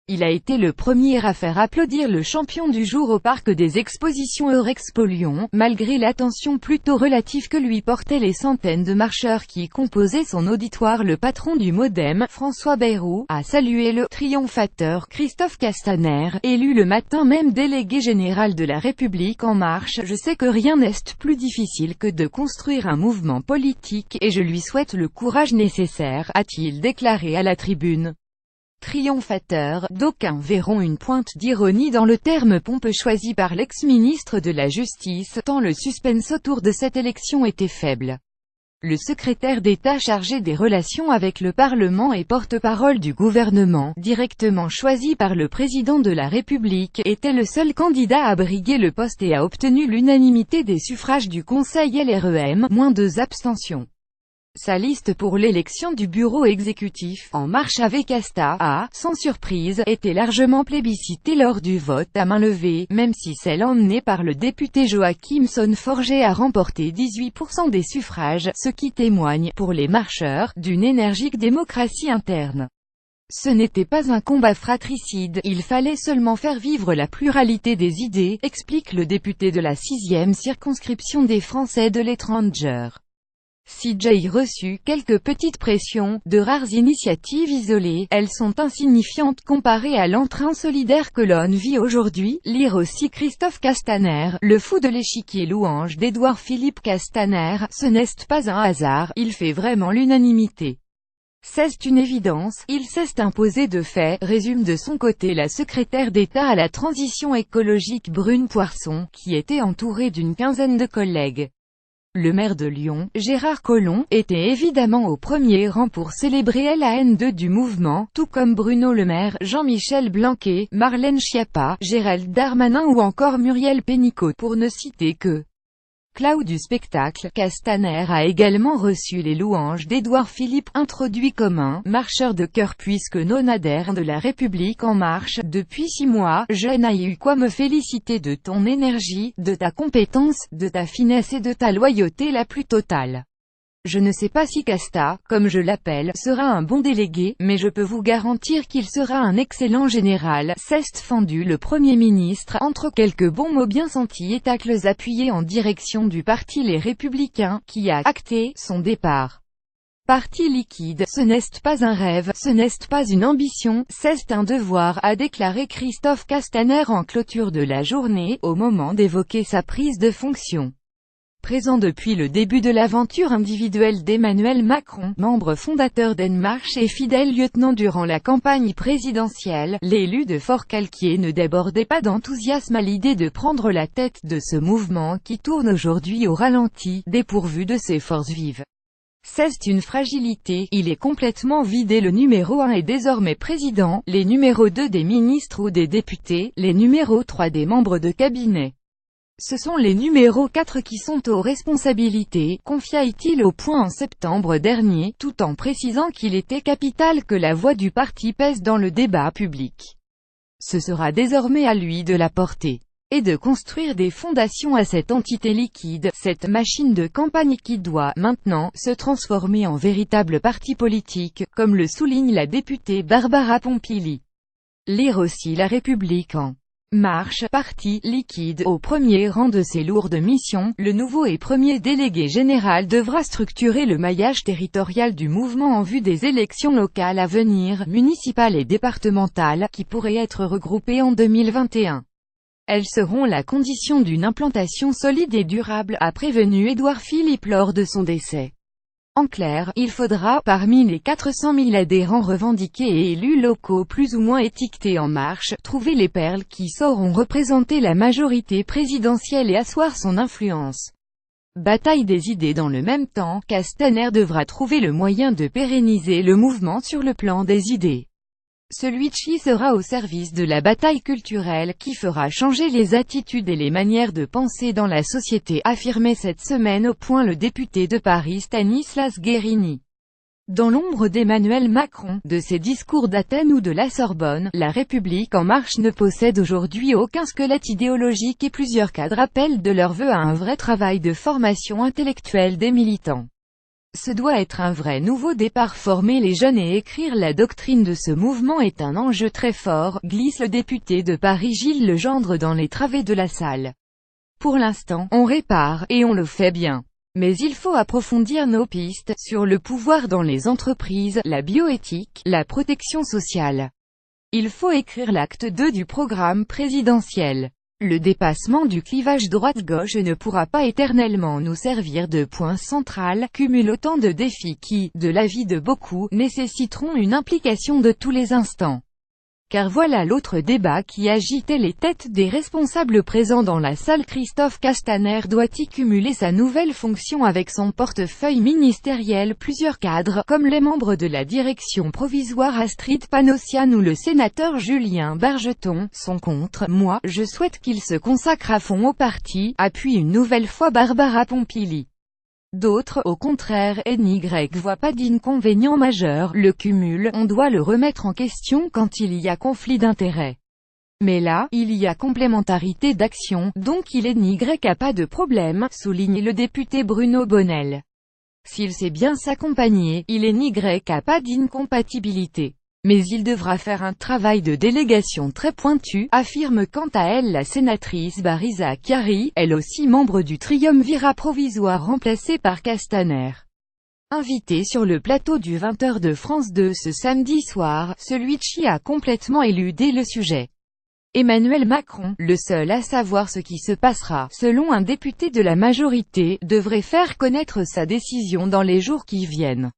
Il a été le premier à faire applaudir le champion du jour au parc des expositions Eurexpo Lyon, malgré l'attention plutôt relative que lui portaient les centaines de marcheurs qui composaient son auditoire. Le patron du MoDem, François Bayrou, a salué le « triomphateur » Christophe Castaner, élu le matin même délégué général de La République En Marche. « Je sais que rien n'est plus difficile que de construire un mouvement politique, et je lui souhaite le courage nécessaire », a-t-il déclaré à la tribune. Triomphateur, d'aucuns verront une pointe d'ironie dans le terme pompe choisi par l'ex-ministre de la Justice, tant le suspense autour de cette élection était faible. Le secrétaire d'État chargé des relations avec le Parlement et porte-parole du gouvernement, directement choisi par le président de la République, était le seul candidat à briguer le poste et a obtenu l'unanimité des suffrages du Conseil LREM, moins 2 abstentions. Sa liste pour l'élection du bureau exécutif, En Marche avec Casta, a, sans surprise, été largement plébiscitée lors du vote à main levée, même si celle emmenée par le député Joachim Son-Forget a remporté 18% des suffrages, ce qui témoigne, pour les marcheurs, d'une énergique démocratie interne. Ce n'était pas un combat fratricide, il fallait seulement faire vivre la pluralité des idées, explique le député de la 6e circonscription des Français de l'étranger. CJ reçut quelques petites pressions, de rares initiatives isolées, elles sont insignifiantes comparées à l'entrain solidaire que l'on vit aujourd'hui. Lire aussi Christophe Castaner, le fou de l'échiquier louange d'Édouard Philippe Castaner, ce n'est pas un hasard, il fait vraiment l'unanimité. C'est une évidence, il s'est imposé de fait, résume de son côté la secrétaire d'État à la transition écologique Brune Poirson, qui était entourée d'une quinzaine de collègues. Le maire de Lyon, Gérard Collomb, était évidemment au premier rang pour célébrer la N2 du mouvement, tout comme Bruno Le Maire, Jean-Michel Blanquer, Marlène Schiappa, Gérald Darmanin ou encore Muriel Pénicaud, pour ne citer que. Cloud du spectacle, Castaner a également reçu les louanges d'Édouard Philippe, introduit comme un « marcheur de cœur puisque non adhère de La République En Marche. Depuis 6 mois, je n'ai eu quoi me féliciter de ton énergie, de ta compétence, de ta finesse et de ta loyauté la plus totale. Je ne sais pas si Casta, comme je l'appelle, sera un bon délégué, mais je peux vous garantir qu'il sera un excellent général, s'est fendu le Premier ministre, entre quelques bons mots bien sentis et tacles appuyés en direction du parti Les Républicains, qui a acté son départ. Parti liquide, ce n'est pas un rêve, ce n'est pas une ambition, c'est un devoir, a déclaré Christophe Castaner en clôture de la journée, au moment d'évoquer sa prise de fonction. Présent depuis le début de l'aventure individuelle d'Emmanuel Macron, membre fondateur d'En Marche et fidèle lieutenant durant la campagne présidentielle, l'élu de Forcalquier ne débordait pas d'enthousiasme à l'idée de prendre la tête de ce mouvement qui tourne aujourd'hui au ralenti, dépourvu de ses forces vives. C'est une fragilité, il est complètement vidé. Le numéro 1 est désormais président, les numéros 2 des ministres ou des députés, les numéros 3 des membres de cabinet. Ce sont les numéros 4 qui sont aux responsabilités, confia-t-il au Point en septembre dernier, tout en précisant qu'il était capital que la voix du parti pèse dans le débat public. Ce sera désormais à lui de la porter. Et de construire des fondations à cette entité liquide, cette machine de campagne qui doit, maintenant, se transformer en véritable parti politique, comme le souligne la députée Barbara Pompili. Lire aussi La République En Marche, parti liquide, au premier rang de ses lourdes missions, le nouveau et premier délégué général devra structurer le maillage territorial du mouvement en vue des élections locales à venir, municipales et départementales, qui pourraient être regroupées en 2021. Elles seront la condition d'une implantation solide et durable, a prévenu Édouard Philippe lors de son décès. En clair, il faudra, parmi les 400 000 adhérents revendiqués et élus locaux plus ou moins étiquetés En Marche, trouver les perles qui sauront représenter la majorité présidentielle et asseoir son influence. Bataille des idées. Dans le même temps, Castaner devra trouver le moyen de pérenniser le mouvement sur le plan des idées. Celui-ci sera au service de la bataille culturelle qui fera changer les attitudes et les manières de penser dans la société, affirmait cette semaine au Point le député de Paris Stanislas Guerini. Dans l'ombre d'Emmanuel Macron, de ses discours d'Athènes ou de la Sorbonne, La République En Marche ne possède aujourd'hui aucun squelette idéologique et plusieurs cadres appellent de leur vœu à un vrai travail de formation intellectuelle des militants. Ce doit être un vrai nouveau départ. Former les jeunes et écrire la doctrine de ce mouvement est un enjeu très fort, glisse le député de Paris Gilles Legendre dans les travées de la salle. Pour l'instant, on répare, et on le fait bien. Mais il faut approfondir nos pistes, sur le pouvoir dans les entreprises, la bioéthique, la protection sociale. Il faut écrire l'acte 2 du programme présidentiel. Le dépassement du clivage droite-gauche ne pourra pas éternellement nous servir de point central, cumule autant de défis qui, de l'avis de beaucoup, nécessiteront une implication de tous les instants. Car voilà l'autre débat qui agitait les têtes des responsables présents dans la salle. Christophe Castaner doit-il cumuler sa nouvelle fonction avec son portefeuille ministériel? Plusieurs cadres, comme les membres de la direction provisoire Astrid Panossian ou le sénateur Julien Bargeton, sont contre. Moi, je souhaite qu'il se consacre à fond au parti, appuie une nouvelle fois Barbara Pompili. D'autres, au contraire, n'y voient pas d'inconvénient majeur. Le cumul, on doit le remettre en question quand il y a conflit d'intérêts. Mais là, il y a complémentarité d'action, donc il n'y a pas de problème, souligne le député Bruno Bonnell. S'il sait bien s'accompagner, il n'y a pas d'incompatibilité. Mais il devra faire un travail de délégation très pointu, affirme quant à elle la sénatrice Bariza Chiari, elle aussi membre du triumvirat provisoire remplacé par Castaner. Invité sur le plateau du 20h de France 2 ce samedi soir, celui-ci a complètement éludé le sujet. Emmanuel Macron, le seul à savoir ce qui se passera, selon un député de la majorité, devrait faire connaître sa décision dans les jours qui viennent.